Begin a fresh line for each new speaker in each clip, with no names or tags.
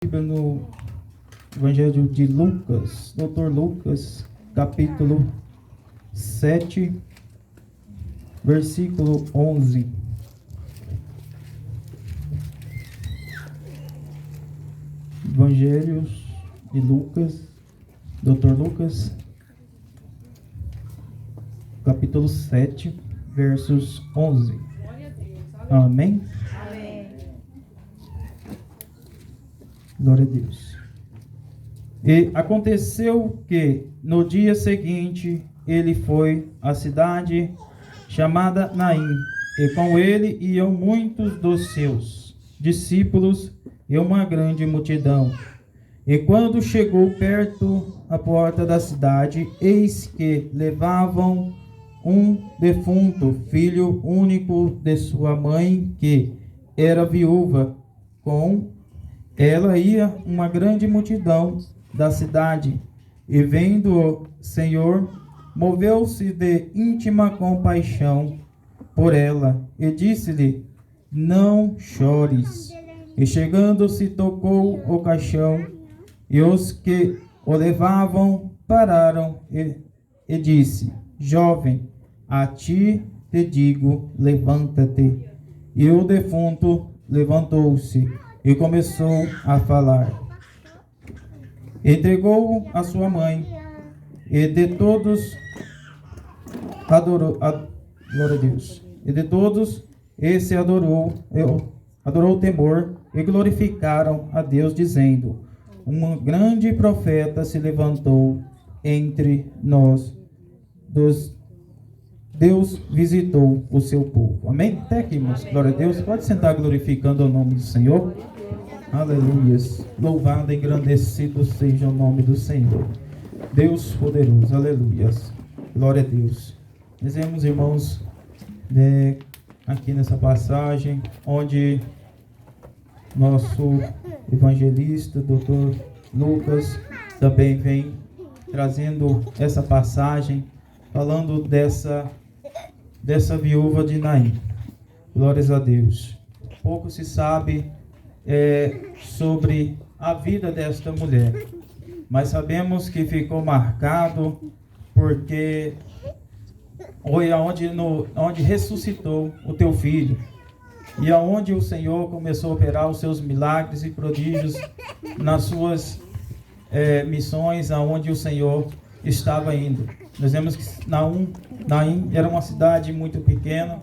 No Evangelho de Lucas, Dr. Lucas, capítulo 7, versículo 11. Evangelho de Lucas, Dr. Lucas, capítulo 7, versos 11. Amém? Glória a Deus. E aconteceu que no dia seguinte ele foi à cidade chamada Naim, e com ele iam muitos dos seus discípulos e uma grande multidão. E quando chegou perto à porta da cidade, eis que levavam um defunto, filho único de sua mãe, que era viúva. Com ela ia uma grande multidão da cidade, e vendo o Senhor, moveu-se de íntima compaixão por ela, e disse-lhe: não chores. E chegando-se, tocou o caixão, e os que o levavam pararam, e disse: jovem, a ti te digo, levanta-te. E o defunto levantou-se e começou a falar. Entregou-o a sua mãe, e de todos adorou, glória a Deus. E de todos esse adorou o temor, e glorificaram a Deus, dizendo: um grande profeta se levantou entre nós, Deus visitou o seu povo. Amém? Até aqui, irmãos. Glória a Deus. Pode sentar glorificando o nome do Senhor. Aleluias. Louvado e engrandecido seja o nome do Senhor. Deus poderoso. Aleluias. Glória a Deus. Nós vemos, irmãos, aqui nessa passagem, onde nosso evangelista, Dr. Lucas, também vem trazendo essa passagem, falando dessa viúva de Naim. Glórias a Deus. Pouco se sabe sobre a vida desta mulher, mas sabemos que ficou marcado porque foi onde ressuscitou o teu filho, e aonde o Senhor começou a operar os seus milagres e prodígios nas suas missões, aonde o Senhor estava indo. Nós vemos que Naim era uma cidade muito pequena,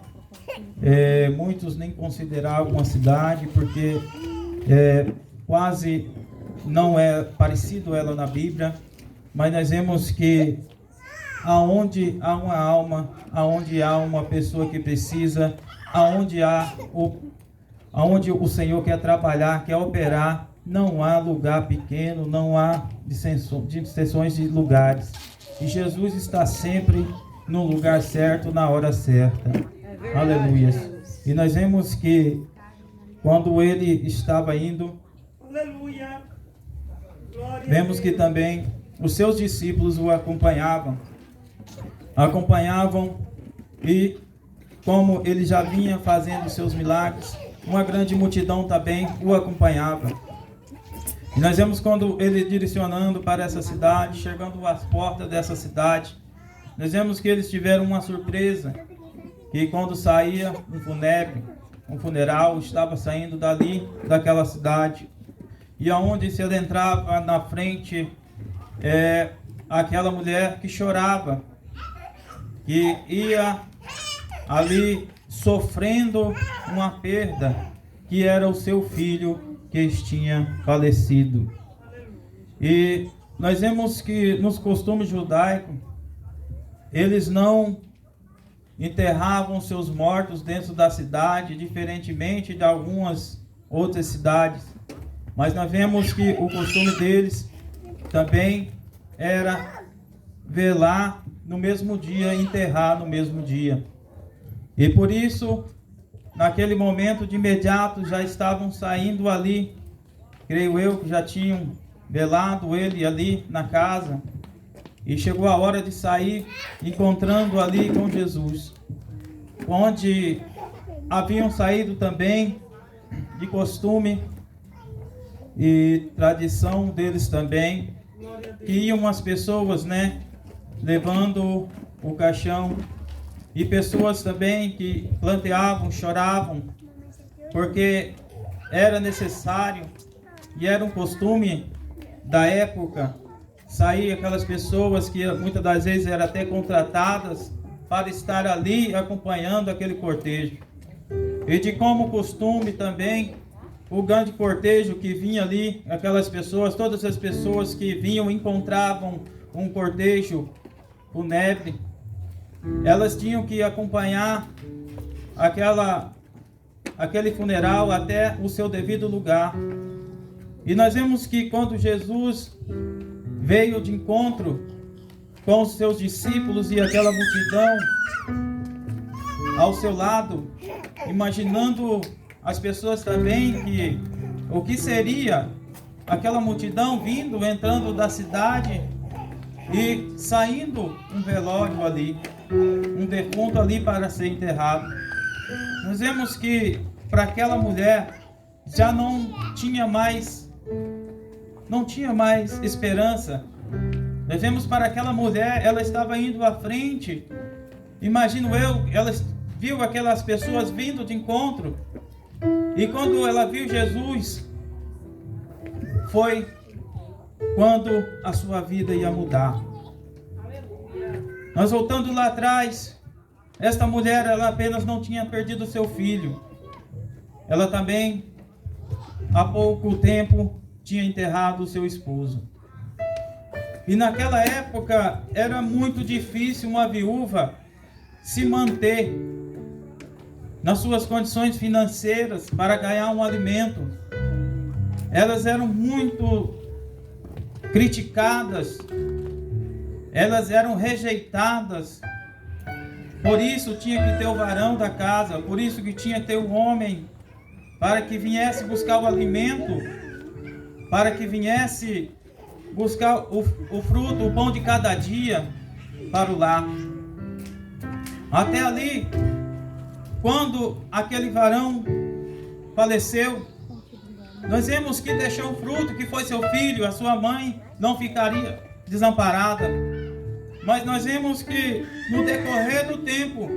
muitos nem consideravam uma cidade, porque quase não é parecido ela na Bíblia, mas nós vemos que aonde há uma alma, aonde há uma pessoa que precisa, aonde o Senhor quer trabalhar, quer operar, não há lugar pequeno, não há dissensões de lugares. E Jesus está sempre no lugar certo, na hora certa. Aleluia. E nós vemos que quando ele estava indo, vemos que também os seus discípulos o acompanhavam, e como ele já vinha fazendo seus milagres, uma grande multidão também o acompanhava. E nós vemos quando ele direcionando para essa cidade, chegando às portas dessa cidade, nós vemos que eles tiveram uma surpresa, que quando saía um funeral estava saindo daquela cidade, e aonde se adentrava na frente aquela mulher que chorava, que ia ali sofrendo uma perda, que era o seu filho que tinha falecido. E nós vemos que nos costumes judaicos, eles não enterravam seus mortos dentro da cidade, diferentemente de algumas outras cidades. Mas nós vemos que o costume deles também era velar no mesmo dia, enterrar no mesmo dia. E por isso, naquele momento, de imediato, já estavam saindo ali, creio eu que já tinham velado ele ali na casa, e chegou a hora de sair, encontrando ali com Jesus, onde haviam saído também de costume e tradição deles também, que iam as pessoas, né, levando o caixão, e pessoas também que planteavam, choravam, porque era necessário e era um costume da época sair aquelas pessoas que muitas das vezes eram até contratadas para estar ali acompanhando aquele cortejo. E de como costume também, o grande cortejo que vinha ali, aquelas pessoas, todas as pessoas que vinham, encontravam um cortejo fúnebre, elas tinham que acompanhar aquele funeral até o seu devido lugar. E nós vemos que quando Jesus veio de encontro com os seus discípulos e aquela multidão ao seu lado, imaginando as pessoas também que o que seria aquela multidão vindo, entrando da cidade e saindo um velório ali, um defunto ali para ser enterrado. Nós vemos que para aquela mulher já não tinha mais esperança. Nós vemos para aquela mulher, ela estava indo à frente, imagino eu, ela viu aquelas pessoas vindo de encontro, e quando ela viu Jesus, foi quando a sua vida ia mudar. Nós voltando lá atrás, esta mulher, ela apenas não tinha perdido seu filho, ela também há pouco tempo tinha enterrado o seu esposo. E naquela época era muito difícil uma viúva se manter nas suas condições financeiras para ganhar um alimento. Elas eram muito criticadas, elas eram rejeitadas. Por isso tinha que ter o varão da casa, por isso que tinha que ter o homem para que viesse buscar o alimento, para que viesse buscar o fruto, o pão de cada dia para o lar. Até ali, quando aquele varão faleceu, nós vemos que deixou o fruto, que foi seu filho, a sua mãe não ficaria desamparada. Mas nós vemos que no decorrer do tempo,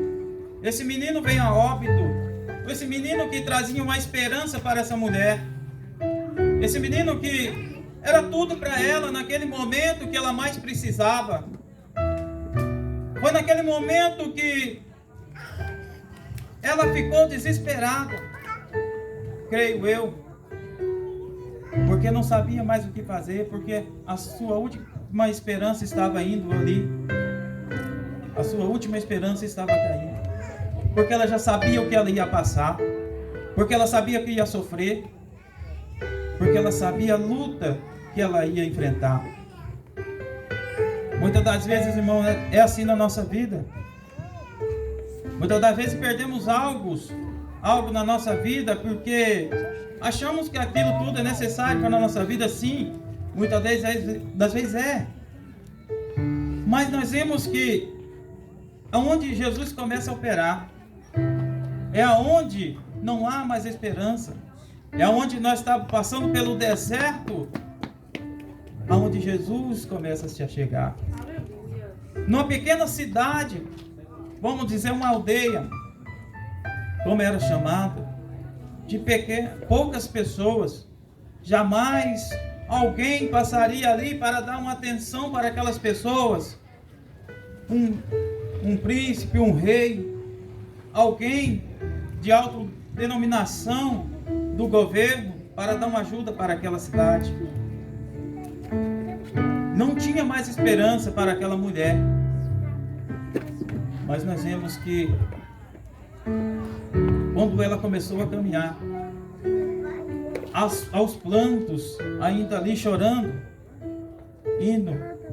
esse menino veio a óbito, esse menino que trazia uma esperança para essa mulher, esse menino que era tudo para ela naquele momento que ela mais precisava. Foi naquele momento que ela ficou desesperada, creio eu, porque não sabia mais o que fazer, porque a sua última esperança estava indo ali, a sua última esperança estava caindo, porque ela já sabia o que ela ia passar, porque ela sabia que ia sofrer, porque ela sabia a luta que ela ia enfrentar. Muitas das vezes, irmão, é assim na nossa vida. Muitas das vezes perdemos algo na nossa vida porque achamos que aquilo tudo é necessário para a nossa vida, sim. Muitas das vezes é. Mas nós vemos que aonde Jesus começa a operar é aonde não há mais esperança. É aonde nós estamos passando pelo deserto, aonde Jesus começa a se achegar. Numa pequena cidade, vamos dizer uma aldeia, como era chamada, de poucas pessoas, jamais alguém passaria ali para dar uma atenção para aquelas pessoas. Um príncipe, um rei, alguém de alta denominação do governo para dar uma ajuda para aquela cidade. Não tinha mais esperança para aquela mulher. Mas nós vemos que quando ela começou a caminhar, aos plantos, ainda ali chorando, indo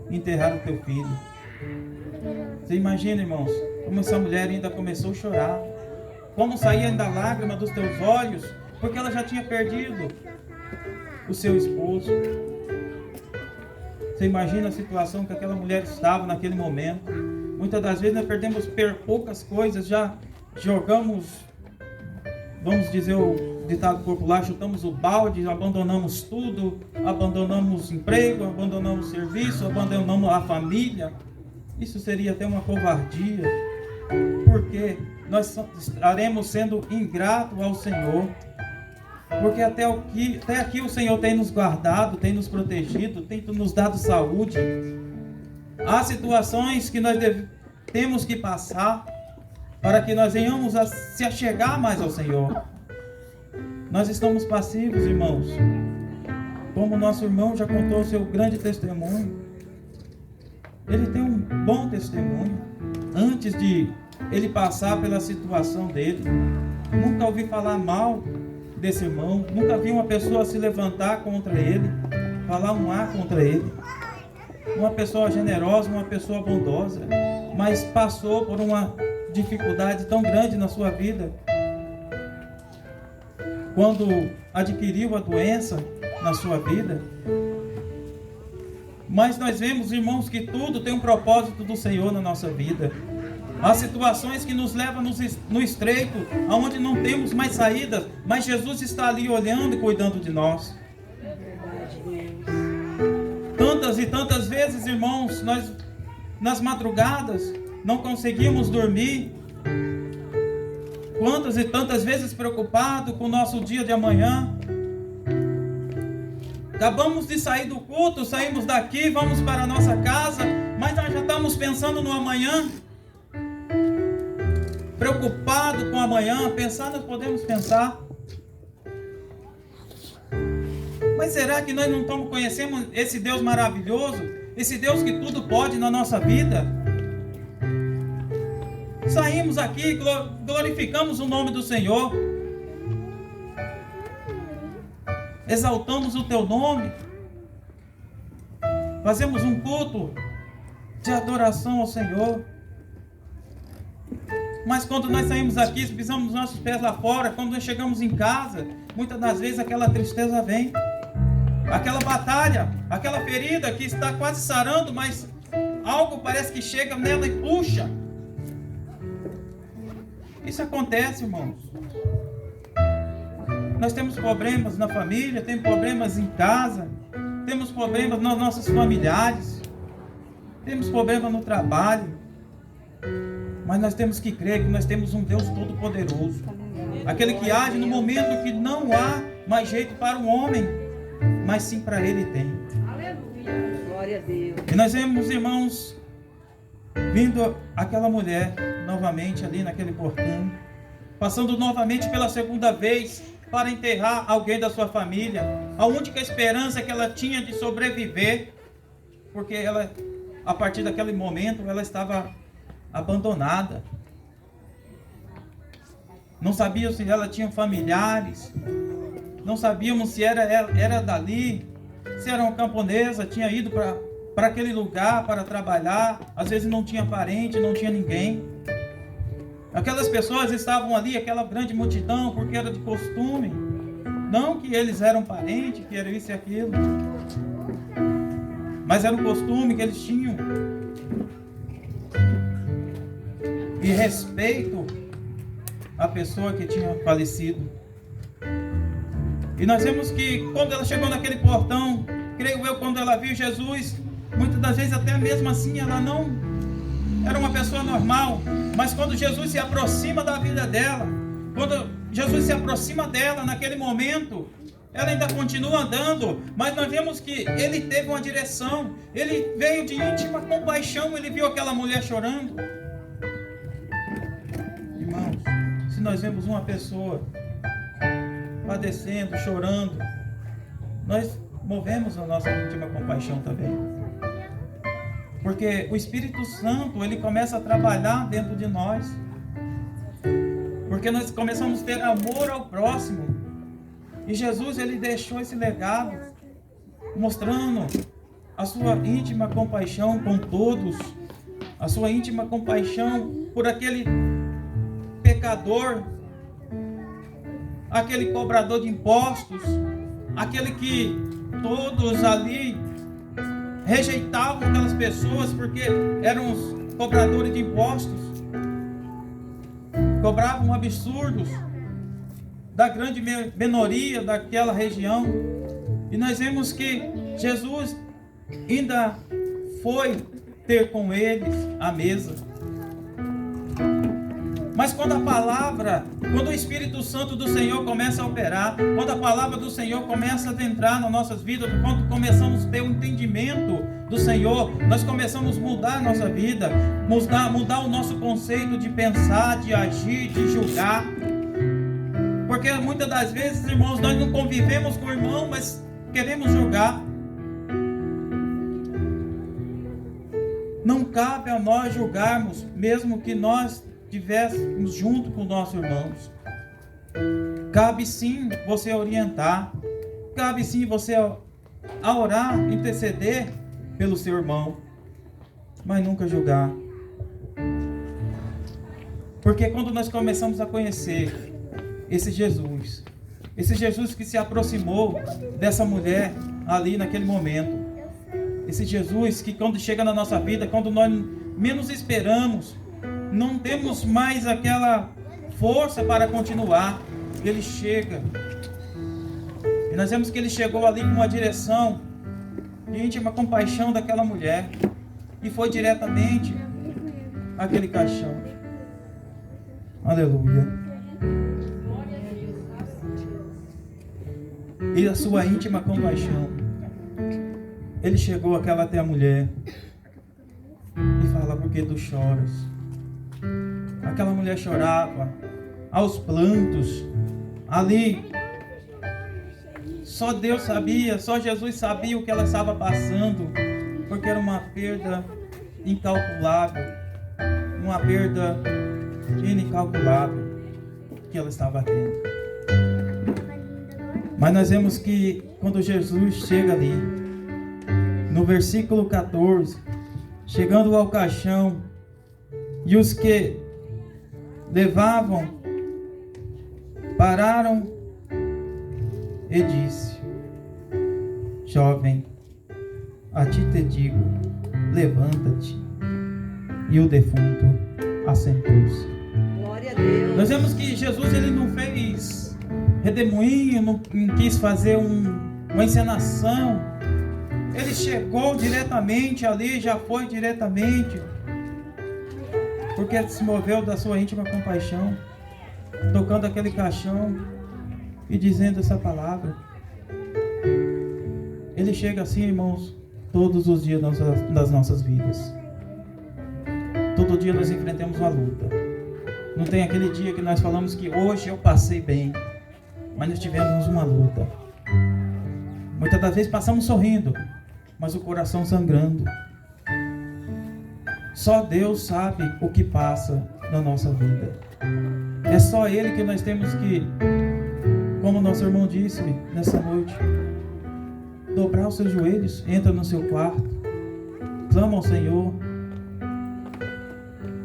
enterrar o teu filho. Você imagina, irmãos, como essa mulher ainda começou a chorar, como saía ainda a lágrima dos teus olhos, porque ela já tinha perdido o seu esposo. Você imagina a situação que aquela mulher estava naquele momento. Muitas das vezes nós perdemos poucas coisas, já jogamos, vamos dizer, o ditado popular, chutamos o balde, abandonamos tudo, abandonamos emprego, abandonamos serviço, abandonamos a família. Isso seria até uma covardia, porque nós estaremos sendo ingratos ao Senhor, porque até aqui o Senhor tem nos guardado, tem nos protegido, tem nos dado saúde. Há situações que nós temos que passar para que nós venhamos a se achegar mais ao Senhor. Nós estamos passivos, irmãos. Como o nosso irmão já contou o seu grande testemunho. Ele tem um bom testemunho. Antes de ele passar pela situação dele, nunca ouvi falar mal desse irmão. Nunca vi uma pessoa se levantar contra ele, falar um ar contra ele. Uma pessoa generosa, uma pessoa bondosa. Mas passou por uma dificuldade tão grande na sua vida. Quando adquiriu a doença na sua vida. Mas nós vemos, irmãos, que tudo tem um propósito do Senhor na nossa vida. Há situações que nos levam no estreito, aonde não temos mais saída, mas Jesus está ali olhando e cuidando de nós. Tantas e tantas vezes, irmãos, nós nas madrugadas não conseguimos dormir. Quantas e tantas vezes preocupados com o nosso dia de amanhã. Acabamos de sair do culto, saímos daqui, vamos para a nossa casa, mas nós já estamos pensando no amanhã. Preocupado com o amanhã, pensar nós podemos pensar. Mas será que nós não estamos conhecendo esse Deus maravilhoso? Esse Deus que tudo pode na nossa vida? Saímos aqui, glorificamos o nome do Senhor. Exaltamos o teu nome. Fazemos um culto de adoração ao Senhor. Mas quando nós saímos aqui, pisamos os nossos pés lá fora, quando nós chegamos em casa, muitas das vezes aquela tristeza vem. Aquela batalha, aquela ferida que está quase sarando, mas algo parece que chega nela e puxa. Isso acontece, irmãos. Nós temos problemas na família, temos problemas em casa, temos problemas nos nossos familiares, temos problemas no trabalho. Mas nós temos que crer que nós temos um Deus todo-poderoso. Aquele que age no momento que não há mais jeito para o homem, mas sim para ele tem.
Aleluia, glória a Deus.
E nós vemos, irmãos, vindo aquela mulher novamente ali naquele portão, passando novamente pela segunda vez para enterrar alguém da sua família. A única esperança que ela tinha de sobreviver, porque ela, a partir daquele momento, ela estava abandonada. Não sabíamos se ela tinha familiares, não sabíamos se era dali, se era uma camponesa, tinha ido para aquele lugar para trabalhar, às vezes não tinha parente, não tinha ninguém. Aquelas pessoas estavam ali, aquela grande multidão, porque era de costume, não que eles eram parentes, que era isso e aquilo, mas era um costume que eles tinham. E respeito à pessoa que tinha falecido. E nós vemos que quando ela chegou naquele portão, creio eu, quando ela viu Jesus, muitas das vezes até mesmo assim ela não era uma pessoa normal, mas quando Jesus se aproxima da vida dela, quando Jesus se aproxima dela naquele momento, ela ainda continua andando, mas nós vemos que ele teve uma direção, ele veio de íntima compaixão, ele viu aquela mulher chorando. Irmãos, se nós vemos uma pessoa padecendo, chorando, nós movemos a nossa íntima compaixão também. Porque o Espírito Santo, ele começa a trabalhar dentro de nós. Porque nós começamos a ter amor ao próximo. E Jesus, ele deixou esse legado, mostrando a sua íntima compaixão com todos, a sua íntima compaixão por aquele pecador, aquele cobrador de impostos, aquele que todos ali rejeitavam aquelas pessoas porque eram os cobradores de impostos, cobravam absurdos. da grande minoria daquela região. E nós vemos que Jesus ainda foi ter com eles a mesa. Mas quando o Espírito Santo do Senhor começa a operar, quando a palavra do Senhor começa a entrar nas nossas vidas, quando começamos a ter o entendimento do Senhor, nós começamos a mudar a nossa vida, mudar o nosso conceito de pensar, de agir, de julgar. Porque muitas das vezes, irmãos, nós não convivemos com o irmão, mas queremos julgar. Não cabe a nós julgarmos, mesmo que nós estivéssemos junto com nossos irmãos. Cabe sim você orientar, cabe sim você a orar, interceder pelo seu irmão, mas nunca julgar. Porque quando nós começamos a conhecer esse Jesus que se aproximou dessa mulher ali naquele momento, esse Jesus que quando chega na nossa vida, quando nós menos esperamos, não temos mais aquela força para continuar, ele chega. E nós vemos que ele chegou ali com uma direção de íntima compaixão daquela mulher, e foi diretamente àquele caixão. Aleluia. E a sua íntima compaixão, ele chegou até a mulher e fala: por que tu choras? Aquela mulher chorava aos prantos ali. Só Deus sabia, só Jesus sabia o que ela estava passando, porque era uma perda incalculável, uma perda incalculável que ela estava tendo. Mas nós vemos que quando Jesus chega ali, no versículo 14, chegando ao caixão, e os que levavam pararam e disse: jovem, a ti te digo, levanta-te. E o defunto assentou-se.
Glória a Deus.
Nós vemos que Jesus, ele não fez redemoinho, não quis fazer uma encenação. Ele chegou diretamente ali, já foi diretamente, porque se moveu da sua íntima compaixão, tocando aquele caixão e dizendo essa palavra. Ele chega assim, irmãos, todos os dias das nossas vidas. Todo dia nós enfrentamos uma luta. Não tem aquele dia que nós falamos que hoje eu passei bem, mas nós tivemos uma luta. Muitas das vezes passamos sorrindo, mas o coração sangrando. Só Deus sabe o que passa na nossa vida. É só Ele que nós temos que, como nosso irmão disse nessa noite, dobrar os seus joelhos, entra no seu quarto, clama ao Senhor,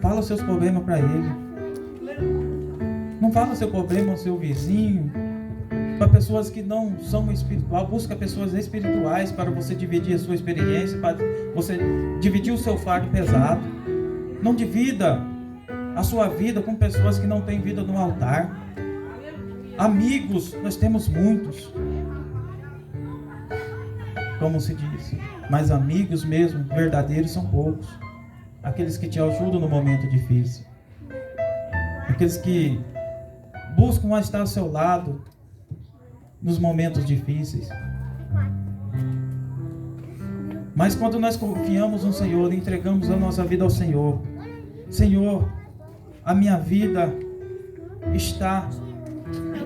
fala os seus problemas para Ele. Não fala o seu problema ao seu vizinho, para pessoas que não são espirituais. Busca pessoas espirituais para você dividir a sua experiência, para você dividir o seu fardo pesado. Não divida a sua vida com pessoas que não têm vida no altar. Amigos, nós temos muitos, como se diz, mas amigos mesmo, verdadeiros, são poucos. Aqueles que te ajudam no momento difícil, aqueles que buscam estar ao seu lado nos momentos difíceis. Mas quando nós confiamos no Senhor, entregamos a nossa vida ao Senhor: Senhor, a minha vida está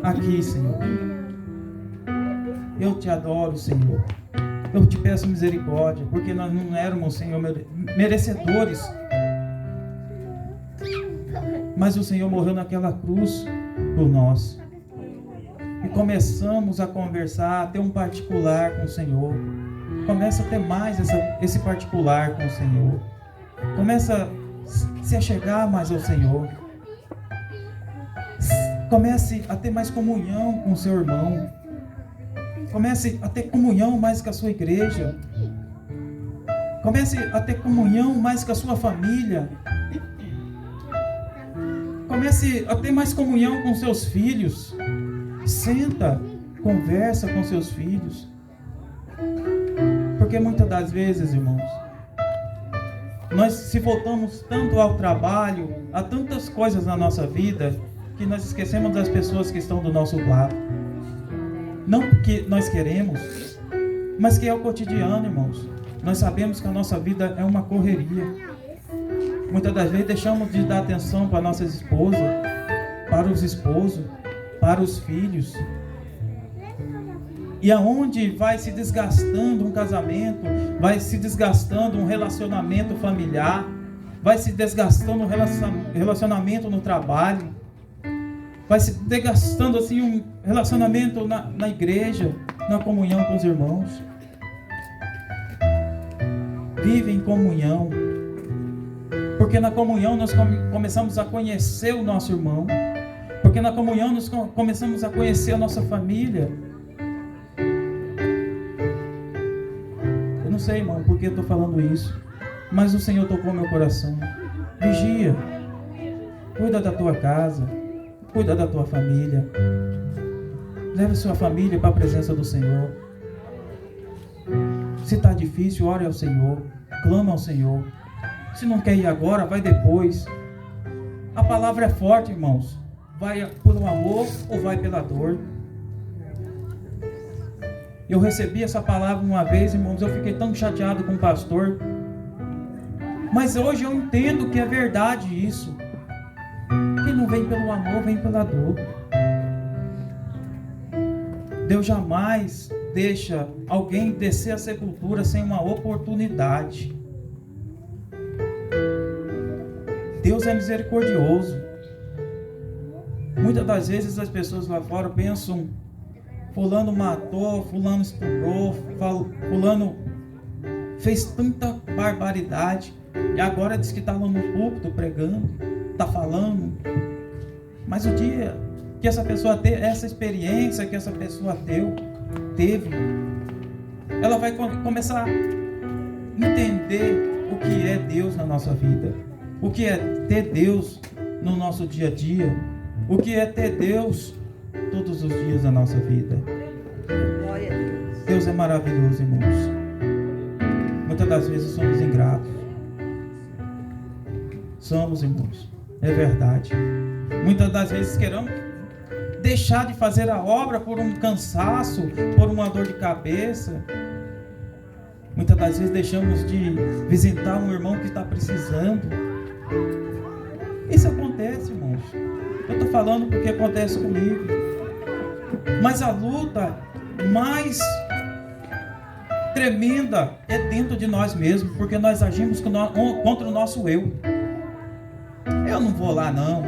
aqui, Senhor. Eu te adoro, Senhor. Eu te peço misericórdia, porque nós não éramos, Senhor, merecedores. Mas o Senhor morreu naquela cruz por nós. E começamos a conversar, a ter um particular com o Senhor. Começa a ter mais esse particular com o Senhor. Começa a se achegar mais ao Senhor. Comece a ter mais comunhão com o seu irmão. Comece a ter comunhão mais com a sua igreja. Comece a ter comunhão mais com a sua família. Comece a ter mais comunhão com seus filhos. Senta, conversa com seus filhos. Porque muitas das vezes, irmãos, nós se voltamos tanto ao trabalho, a tantas coisas na nossa vida, que nós esquecemos das pessoas que estão do nosso lado. Não porque nós queremos, mas que é o cotidiano, irmãos. Nós sabemos que a nossa vida é uma correria. Muitas das vezes deixamos de dar atenção para nossas esposas, para os esposos, para os filhos. E aonde vai se desgastando um casamento, vai se desgastando um relacionamento familiar, vai se desgastando um relacionamento no trabalho, vai se desgastando assim um relacionamento na igreja, na comunhão com os irmãos. Vive em comunhão, porque na comunhão nós começamos a conhecer o nosso irmão, porque na comunhão nós começamos a conhecer a nossa família. Eu não sei, irmão, por que eu estou falando isso, mas o Senhor tocou meu coração. Vigia, cuida da tua casa, cuida da tua família, leve a sua família para a presença do Senhor. Se está difícil, ore ao Senhor, clama ao Senhor. Se não quer ir agora, vai depois. A palavra é forte, irmãos. Vai pelo amor ou vai pela dor? Eu recebi essa palavra uma vez, irmãos, eu fiquei tão chateado com o pastor. Mas hoje eu entendo que é verdade isso. Quem não vem pelo amor, vem pela dor. Deus jamais deixa alguém descer a sepultura sem uma oportunidade. Deus é misericordioso. Muitas das vezes as pessoas lá fora pensam: fulano matou, fulano estuprou, fulano fez tanta barbaridade e agora diz que está lá no púlpito pregando, está falando. Mas o dia que essa pessoa teve, essa experiência que essa pessoa teve, ela vai começar a entender o que é Deus na nossa vida, o que é ter Deus no nosso dia a dia, o que é ter Deus todos os dias da nossa vida.
Glória a Deus.
Deus é maravilhoso, irmãos. Muitas das vezes somos ingratos. Somos, irmãos. É verdade. Muitas das vezes queremos deixar de fazer a obra por um cansaço, por uma dor de cabeça. Muitas das vezes deixamos de visitar um irmão que está precisando. Isso acontece, irmãos. Eu estou falando porque acontece comigo. Mas a luta mais tremenda é dentro de nós mesmos, porque nós agimos contra o nosso eu. Eu não vou lá não.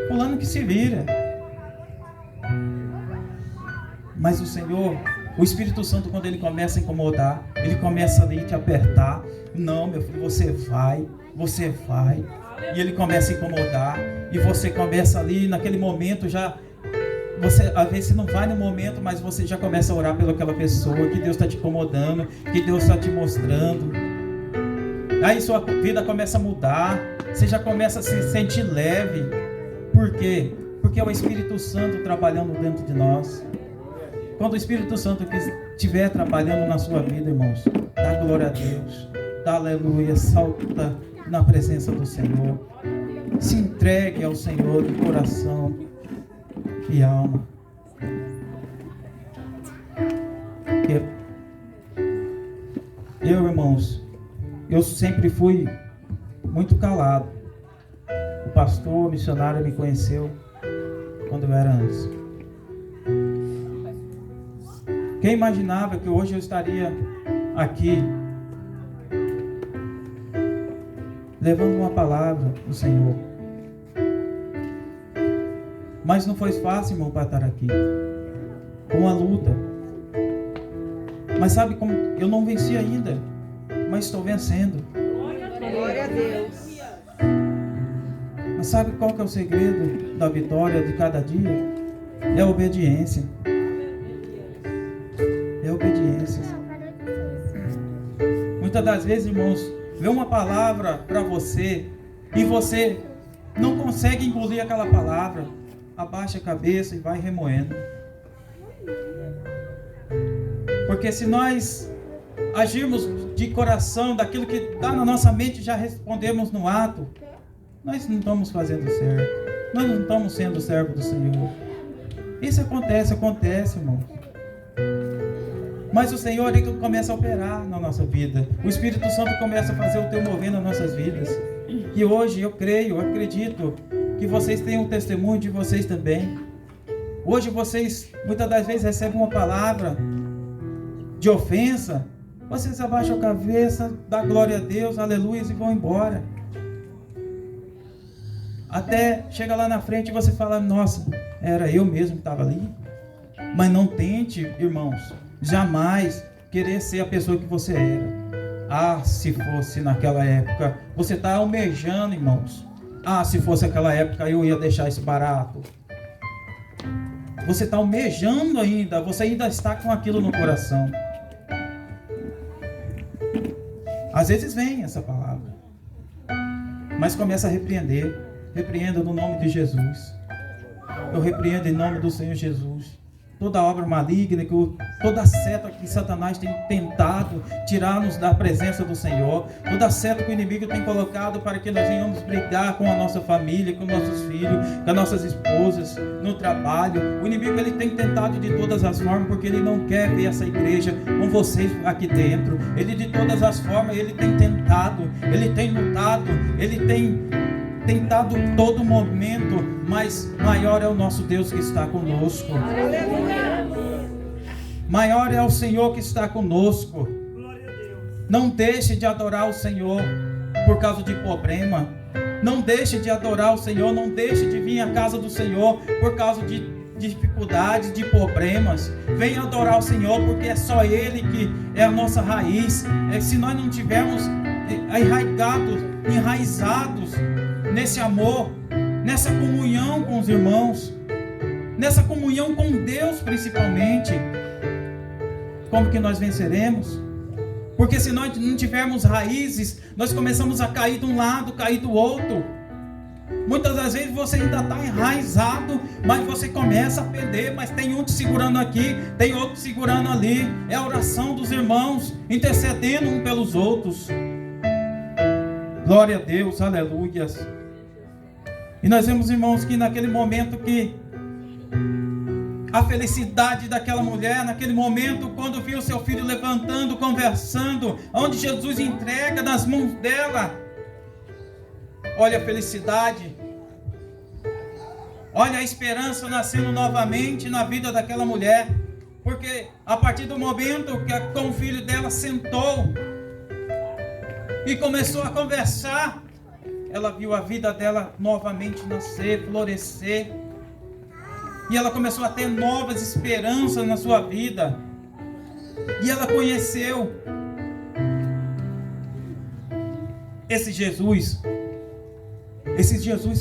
Fulano que se vira. Mas o Senhor, o Espírito Santo, quando ele começa a incomodar, ele começa ali a te apertar. Não, meu filho, você vai. E ele começa a incomodar. E você começa ali, naquele momento já... Você, às vezes, não vai no momento, mas você já começa a orar pelaquela pessoa, que Deus está te incomodando, que Deus está te mostrando. Aí sua vida começa a mudar, você já começa a se sentir leve. Por quê? Porque é o Espírito Santo trabalhando dentro de nós. Quando o Espírito Santo estiver trabalhando na sua vida, irmãos, dá glória a Deus, dá aleluia, salta na presença do Senhor. Se entregue ao Senhor de coração e alma. Eu, irmãos, eu sempre fui muito calado. O pastor, o missionário me conheceu quando eu era antes. Quem imaginava que hoje eu estaria aqui levando uma palavra do Senhor? Mas não foi fácil, irmão, para estar aqui. Com uma luta. Mas sabe como? Eu não venci ainda, mas estou vencendo.
Glória a Deus.
Mas sabe qual que é o segredo da vitória de cada dia? É a obediência. É a obediência. Muitas das vezes, irmãos, vem uma palavra para você e você não consegue engolir aquela palavra. abaixa a cabeça e vai remoendo. Porque se nós agirmos de coração, daquilo que está na nossa mente, já respondemos no ato, nós não estamos fazendo certo. Nós não estamos sendo servo do Senhor. Isso acontece, irmão. Mas o Senhor, Ele começa a operar na nossa vida. O Espírito Santo começa a fazer o teu mover nas nossas vidas. E hoje eu creio, eu acredito que vocês têm um testemunho de vocês também. Hoje vocês, muitas das vezes, recebem uma palavra de ofensa. Vocês abaixam a cabeça, dá glória a Deus, aleluia, e vão embora. Até chega lá na frente e você fala, nossa, era eu mesmo que estava ali. Mas não tente, irmãos, jamais querer ser a pessoa que você era. Ah, se fosse naquela época. Você está almejando, irmãos. Ah, se fosse aquela época eu ia deixar isso barato. Você está almejando ainda. Você ainda está com aquilo no coração. Às vezes vem essa palavra, mas começa a repreender. Repreenda no nome de Jesus. Eu repreendo em nome do Senhor Jesus toda obra maligna, toda seta que Satanás tem tentado tirar-nos da presença do Senhor, toda seta que o inimigo tem colocado para que nós venhamos brigar com a nossa família, com nossos filhos, com as nossas esposas, no trabalho. O inimigo, ele tem tentado de todas as formas, porque ele não quer ver essa igreja com vocês aqui dentro. Ele de todas as formas, ele tem tentado, ele tem lutado, ele tem tentado todo momento, mas maior é o nosso Deus que está conosco. Maior é o Senhor que está conosco. Não deixe de adorar o Senhor por causa de problema. Não deixe de adorar o Senhor. Não deixe de vir à casa do Senhor por causa de dificuldades, de problemas. Venha adorar o Senhor, porque é só Ele que é a nossa raiz. Se nós não tivermos enraizados nesse amor, nessa comunhão com os irmãos, nessa comunhão com Deus principalmente, como que nós venceremos? Porque se nós não tivermos raízes, nós começamos a cair de um lado, cair do outro. Muitas das vezes você ainda está enraizado, mas você começa a perder, mas tem um te segurando aqui, tem outro segurando ali. É a oração dos irmãos, intercedendo um pelos outros. Glória a Deus, aleluias. E nós vemos, irmãos, que naquele momento que a felicidade daquela mulher, naquele momento quando viu seu filho levantando, conversando, onde Jesus entrega nas mãos dela, olha a felicidade, olha a esperança nascendo novamente na vida daquela mulher, porque a partir do momento que com o filho dela sentou e começou a conversar, ela viu a vida dela novamente nascer, florescer. E ela começou a ter novas esperanças na sua vida. E ela conheceu esse Jesus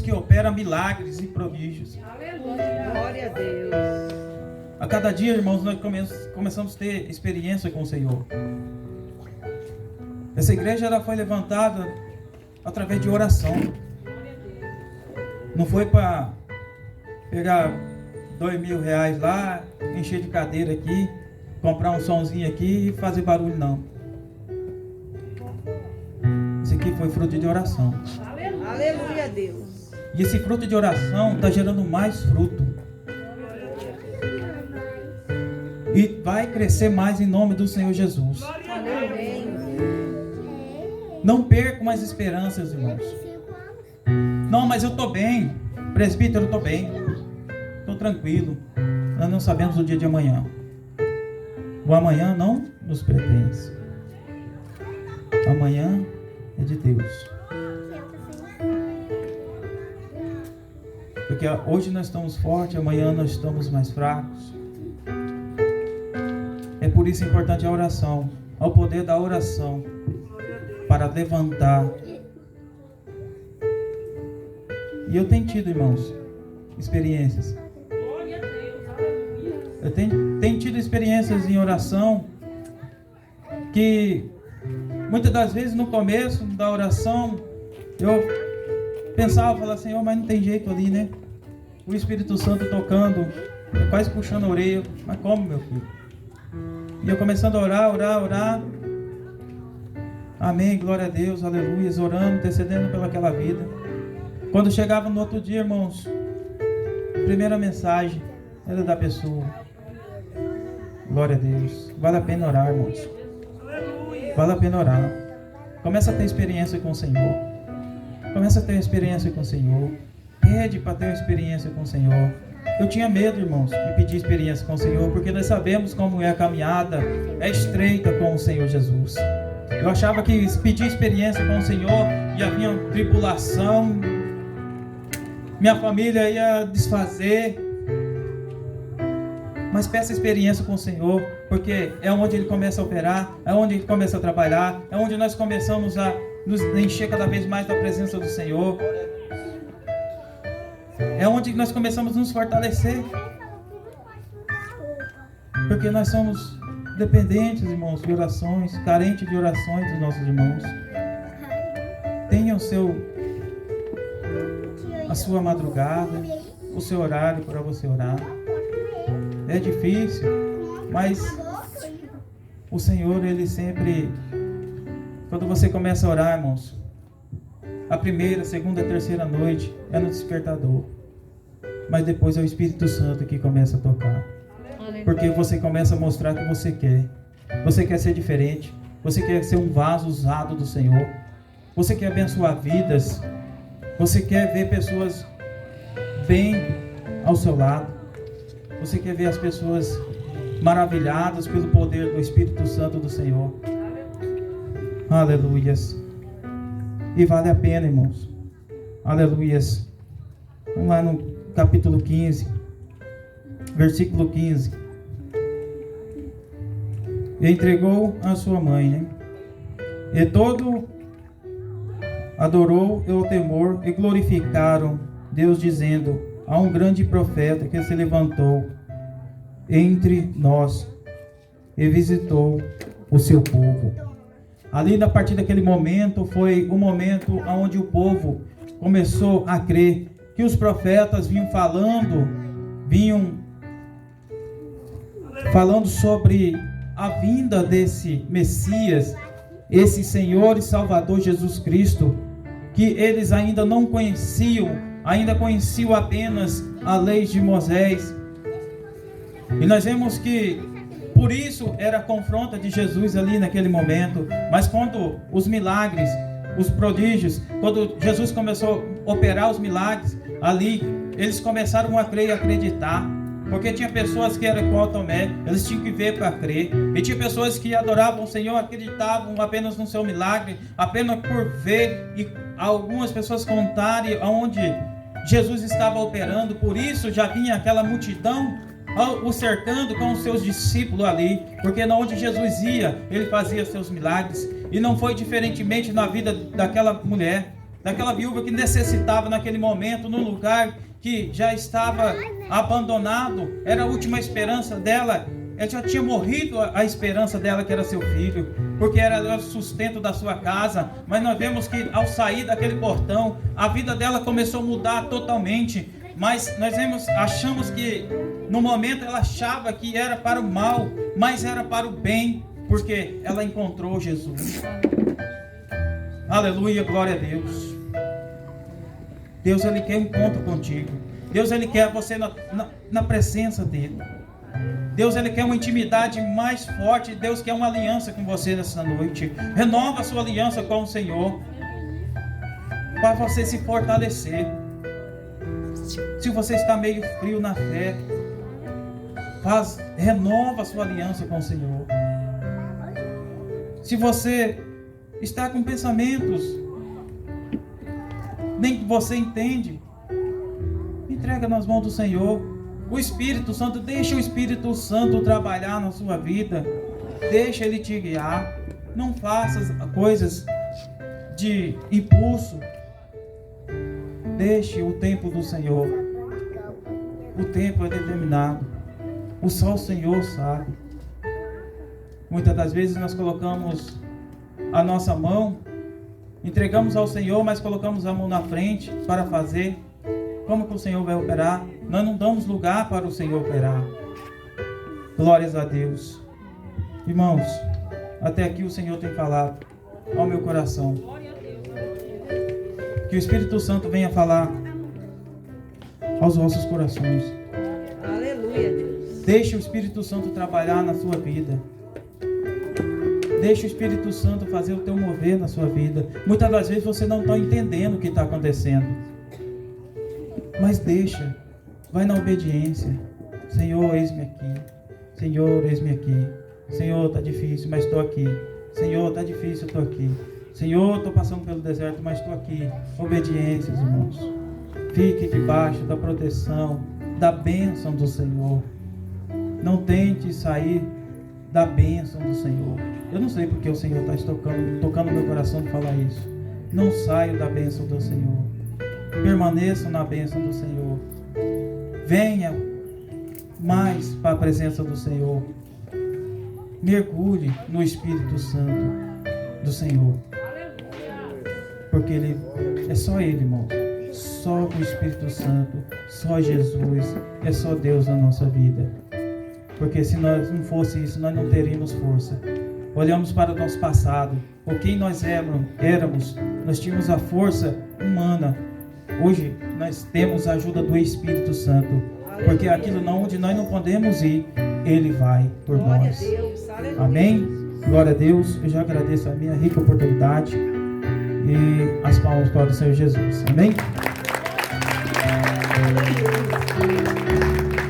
que opera milagres e prodígios.
Aleluia. Glória a Deus.
A cada dia, irmãos, nós começamos a ter experiência com o Senhor. Essa igreja ela foi levantada através de oração. Não foi para pegar R$2.000 lá, encher de cadeira aqui, comprar um sonzinho aqui e fazer barulho, não. Isso aqui foi fruto de oração.
Aleluia a Deus.
E esse fruto de oração está gerando mais fruto. E vai crescer mais em nome do Senhor Jesus.
Amém.
Não percam as esperanças, irmãos. Não, mas eu estou bem. Presbítero, eu estou bem. Estou tranquilo. Nós não sabemos o dia de amanhã. O amanhã não nos pertence. Amanhã é de Deus. Porque hoje nós estamos fortes, amanhã nós estamos mais fracos. É por isso importante a oração. Ao poder da oração para levantar. E eu tenho tido, irmãos, experiências. Eu tenho tido experiências em oração que muitas das vezes no começo da oração eu pensava, falava, Senhor, mas não tem jeito ali, né? o Espírito Santo tocando, quase puxando a orelha. Mas como, meu filho? E eu começando a orar. Amém, glória a Deus, aleluia, orando, intercedendo pelaquela vida. Quando chegava no outro dia, irmãos, a primeira mensagem era da pessoa. Glória a Deus. Vale a pena orar, irmãos. Vale a pena orar. Começa a ter experiência com o Senhor. Começa a ter experiência com o Senhor. Pede para ter uma experiência com o Senhor. Eu tinha medo, irmãos, de pedir experiência com o Senhor, porque nós sabemos como é a caminhada, é estreita com o Senhor Jesus. Eu achava que pedir experiência com o Senhor ia vir uma tribulação, minha família ia desfazer. Mas peça experiência com o Senhor, porque é onde Ele começa a operar, é onde Ele começa a trabalhar, é onde nós começamos a nos encher cada vez mais da presença do Senhor. É onde nós começamos a nos fortalecer. Porque nós somos dependentes, irmãos, de orações, carentes de orações dos nossos irmãos. Tenha a sua madrugada, o seu horário para você orar. É difícil, mas o Senhor, Ele sempre, quando você começa a orar, irmãos, a primeira, segunda, terceira noite é no despertador, mas depois é o Espírito Santo que começa a tocar, porque você começa a mostrar que você quer ser diferente, você quer ser um vaso usado do Senhor, você quer abençoar vidas, você quer ver pessoas bem ao seu lado. Você quer ver as pessoas maravilhadas pelo poder do Espírito Santo do Senhor. Aleluias. E vale a pena, irmãos. Aleluias. Vamos lá no capítulo 15, versículo 15. E entregou a sua mãe, né? E todo adorou o temor e glorificaram Deus, dizendo: há um grande profeta que se levantou entre nós e visitou o seu povo. Ali, a partir daquele momento, foi o momento onde o povo começou a crer que os profetas vinham falando sobre a vinda desse Messias, esse Senhor e Salvador Jesus Cristo, que eles ainda não conheciam, ainda conheciam apenas a lei de Moisés. E nós vemos que por isso era a confronta de Jesus ali naquele momento. Mas quando os milagres, os prodígios, quando Jesus começou a operar os milagres ali, eles começaram a crer e acreditar. Porque tinha pessoas que eram igual a Tomé, eles tinham que ver para crer. E tinha pessoas que adoravam o Senhor, acreditavam apenas no seu milagre, apenas por ver, e algumas pessoas contarem aonde Jesus estava operando. Por isso já vinha aquela multidão o cercando com os seus discípulos ali, porque onde Jesus ia, ele fazia seus milagres. E não foi diferentemente na vida daquela mulher, daquela viúva que necessitava naquele momento, num lugar que já estava abandonado, era a última esperança dela. Ela já tinha morrido a esperança dela, que era seu filho, porque era o sustento da sua casa. Mas nós vemos que ao sair daquele portão, a vida dela começou a mudar totalmente. Mas nós achamos que no momento ela achava que era para o mal, mas era para o bem, porque ela encontrou Jesus. Aleluia, glória a Deus. Deus, Ele quer um encontro contigo. Deus, Ele quer você na presença dEle. Deus, Ele quer uma intimidade mais forte. Deus quer uma aliança com você nessa noite. Renova a sua aliança com o Senhor, para você se fortalecer. Se você está meio frio na fé, renova a sua aliança com o Senhor. Se você está com pensamentos, nem que você entende, entrega nas mãos do Senhor. O Espírito Santo, deixa o Espírito Santo trabalhar na sua vida. Deixa Ele te guiar. Não faça coisas de impulso. Deixe o tempo do Senhor. O tempo é determinado. Só o Senhor sabe. Muitas das vezes nós colocamos a nossa mão, entregamos ao Senhor, mas colocamos a mão na frente para fazer. Como que o Senhor vai operar? Nós não damos lugar para o Senhor operar. Glórias a Deus. Irmãos, até aqui o Senhor tem falado ao meu coração. Que o Espírito Santo venha falar aos vossos corações.
Aleluia, Deus.
Deixe o Espírito Santo trabalhar na sua vida. Deixe o Espírito Santo fazer o teu mover na sua vida. Muitas das vezes você não está entendendo o que está acontecendo. Mas deixa. Vai na obediência. Senhor, eis-me aqui. Senhor, eis-me aqui. Senhor, está difícil, mas estou aqui. Senhor, está difícil, estou aqui. Senhor, estou passando pelo deserto, mas estou aqui. Obediências, irmãos. Fique debaixo da proteção, da bênção do Senhor. Não tente sair da bênção do Senhor. Eu não sei porque o Senhor está tocando meu coração de falar isso. Não saia da bênção do Senhor. Permaneça na bênção do Senhor. Venha mais para a presença do Senhor. Mergulhe no Espírito Santo do Senhor. Porque é só Ele, irmão. Só o Espírito Santo, só Jesus, é só Deus na nossa vida. Porque se nós não fosse isso, nós não teríamos força. Olhamos para o nosso passado, o que nós éramos, nós tínhamos a força humana. Hoje nós temos a ajuda do Espírito Santo, porque aquilo onde nós não podemos ir, Ele vai por nós. Amém? Glória a Deus. Eu já agradeço a minha rica oportunidade e as palmas para o Senhor Jesus. Amém?